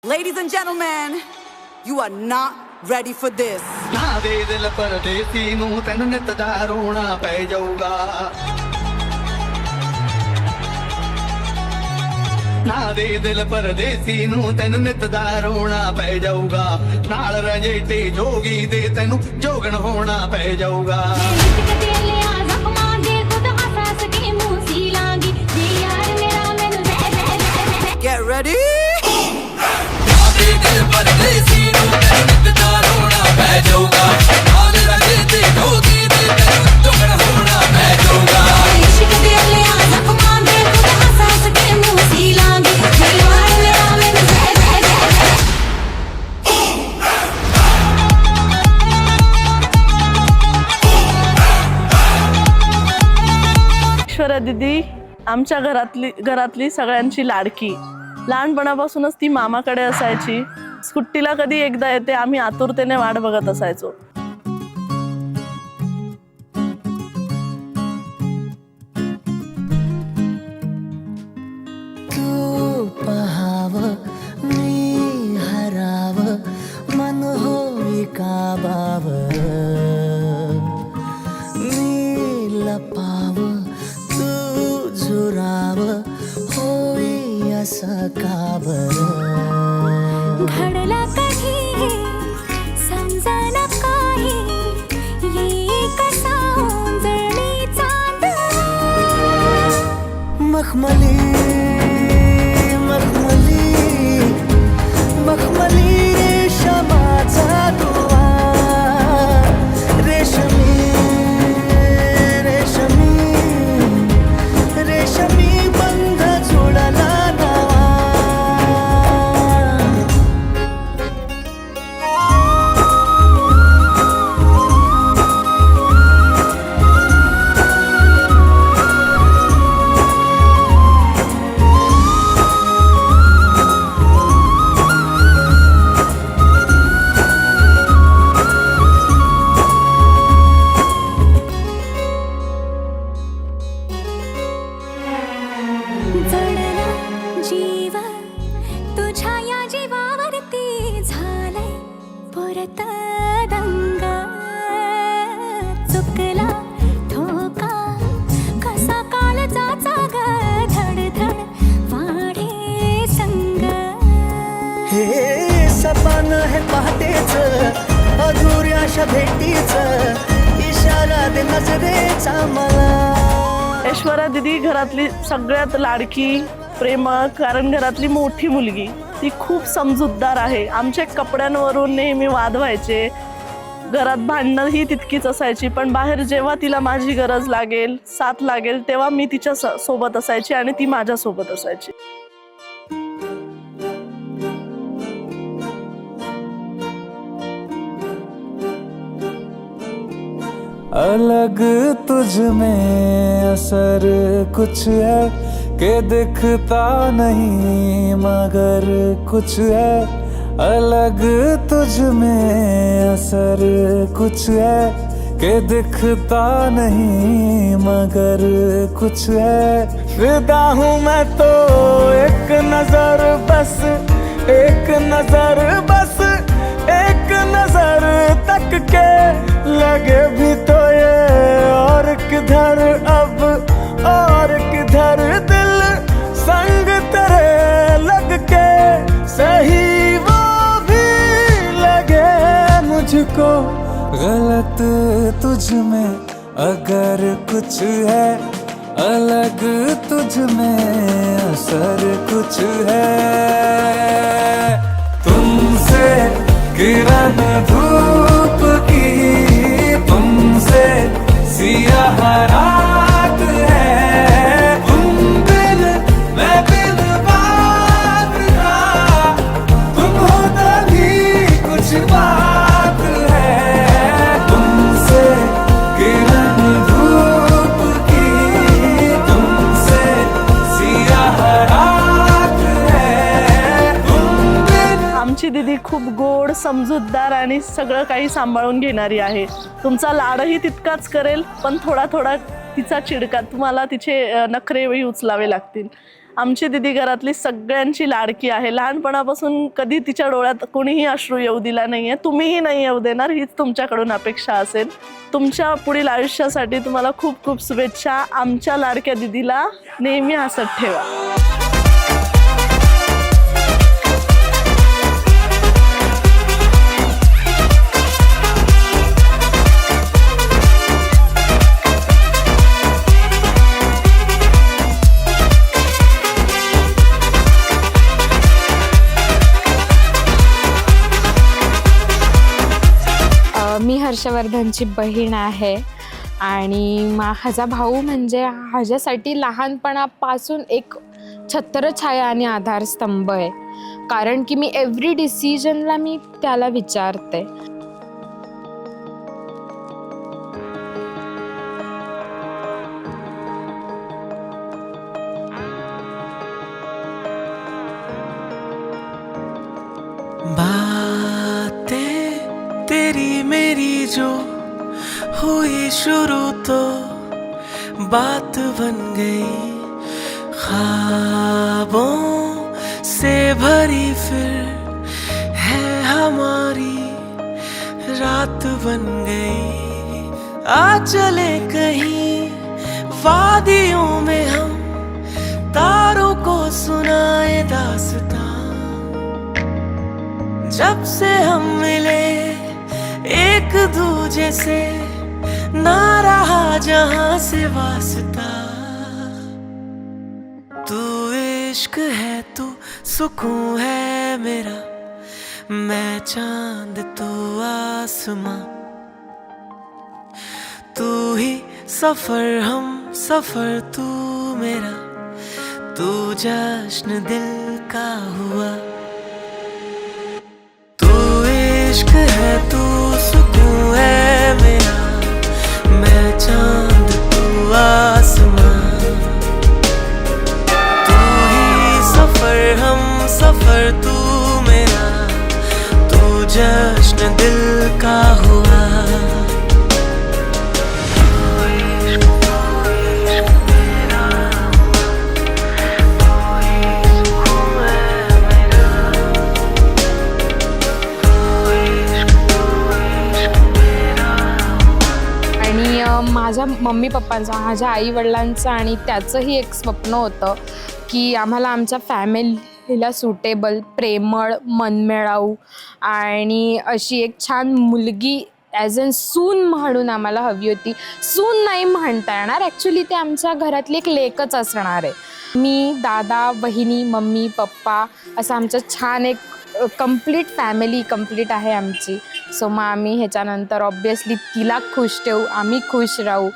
Ladies and gentlemen, you are not ready for this. ਨਾ ਦੇ ਦਿਲ ਪਰਦੇਸੀ ਨੂੰ ਤੈਨੂੰ ਨਿਤ ਦਾ ਰੋਣਾ ਪੈ ਜਾਊਗਾ। ਨਾ ਦੇ ਦਿਲ ਪਰਦੇਸੀ ਨੂੰ ਤੈਨੂੰ ਨਿਤ ਦਾ ਰੋਣਾ ਪੈ ਜਾਊਗਾ। ਨਾਲ ਰੰਜੇ ਤੇ ਜੋਗੀ ਦੇ ਤੈਨੂੰ ਜੋਗਣ ਹੋਣਾ ਪੈ ਜਾਊਗਾ। Get ready. ऐश्वर्या दीदी आमच्या घरातली सगळ्यांची लाडकी। लहानपणापासूनच ती मामाकडे असायची। सुट्टीला कधी एकदा येते, आम्ही आतुरतेने वाट बघत असायचो। तू पहाव मी हराव मन होई काबाव मी लपाव तू झुराव होई असं का बरं घडला कधी समजना काही ये कसा उजळली चांद मखमली मखमली मखमली रेशमाचा दुवा रेशमी रेशमी रेशमी बंध जोडला नवा जडला जीव तुझ्या या जीवावरती झालंय परत दंग चुकला ठोका कसा कालचाचा ग धडधड वाढे संग हे सपन है पहाटेच अधुऱ्याशा भेटीच इशारा दे नजरेचा मला ऐश्वर्या दीदी घरातली सगळ्यात लाडकी, प्रेमळ, कारण घरातली मोठी मुलगी। ती खूप समजूतदार आहे। आमच्या कपड्यांवरून नेहमी वाद व्हायचे, घरात भांडणं ही तितकीच असायची, पण बाहेर जेव्हा तिला माझी गरज लागेल, साथ लागेल, तेव्हा मी तिच्या सोबत असायची आणि ती माझ्या सोबत असायची। अलग तुझ में असर कुछ है कि दिखता नहीं मगर कुछ है। अलग तुझ में असर कुछ है कि दिखता नहीं मगर कुछ है। फिदा हूँ मैं तो एक नजर बस, एक नजर बस, एक नजर तक के लगे भी तो ये और किधर अब और किधर दिल संग तेरे लग के सही वो भी लगे मुझको। गलत तुझ में अगर कुछ है, अलग तुझ में असर कुछ है। तुमसे किरण धूप की, तुमसे सियाह रात है। तुम बिन मैं बिन बात का, तुम हो तभी कुछ बात है। तुमसे किरण धूप की, तुमसे सियाह रात है। तुम बिन आमची दीदी खूप गोड, समजूतदार आणि सगळं काही सांभाळून घेणारी आहे। तुमचा लाडही तितकाच करेल, पण थोडा थोडा तिचा चिडका, तुम्हाला तिचे नखरेही उचलावे लागतील। आमची दिदी घरातली सगळ्यांची लाडकी आहे. लहानपणापासून कधी तिच्या डोळ्यात कोणीही अश्रू येऊ दिला नाहीये. तुम्हीही नाही येऊ देणार हीच तुमच्याकडून अपेक्षा असेल. तुमच्या पुढील आयुष्यासाठी तुम्हाला खूप खूप शुभेच्छा. आमच्या लाडक्या दिदीला नेहमी हसत ठेवा. मी हर्षवर्धनची बहीण आहे आणि माझा भाऊ म्हणजे माझ्यासाठी लहानपणापासून एक छत्रछाया आणि आधारस्तंभ आहे. कारण की मी एव्हरी डिसिजनला मी त्याला विचारते. बातें तेरी मेरी जो हुई शुरू तो बात बन गई, ख्वाबों से भरी फिर है हमारी रात बन गई. आ चले कहीं वादियों में हम, तारों को सुनाए दास्तां. जब से हम मिले एक दूजे से, ना रहा जहां से वास्ता. तू इश्क है, तू सुकून है मेरा, मैं चांद तू आसमां. तू ही सफर हम सफर तू मेरा, तू जश्न दिल का हुआ. इश्क है, तू सुकून है मेरा, मैं चांद तू आसमां. तू ही सफर हम सफर तू मेरा, तू जश्न दिल का हुआ. माझ्या मम्मी पप्पांचं, माझ्या आईवडिलांचं आणि त्याचंही एक स्वप्न होतं की आम्हाला आमच्या फॅमिलीला सुटेबल, प्रेमळ, मनमिळाऊ आणि अशी एक छान मुलगी ॲज अन सून म्हणून आम्हाला हवी होती. सून नाही म्हणता येणार, ॲक्च्युली ते आमच्या घरातली एक लेकच असणार आहे. मी, दादा, बहिणी, मम्मी, पप्पा असं आमचं छान एक कंप्लीट फॅमिली कंप्लीट आहे आमची. सो मग आम्ही ह्याच्यानंतर ऑब्वियसली तिला खुश ठेवू, आम्ही खुश राहू.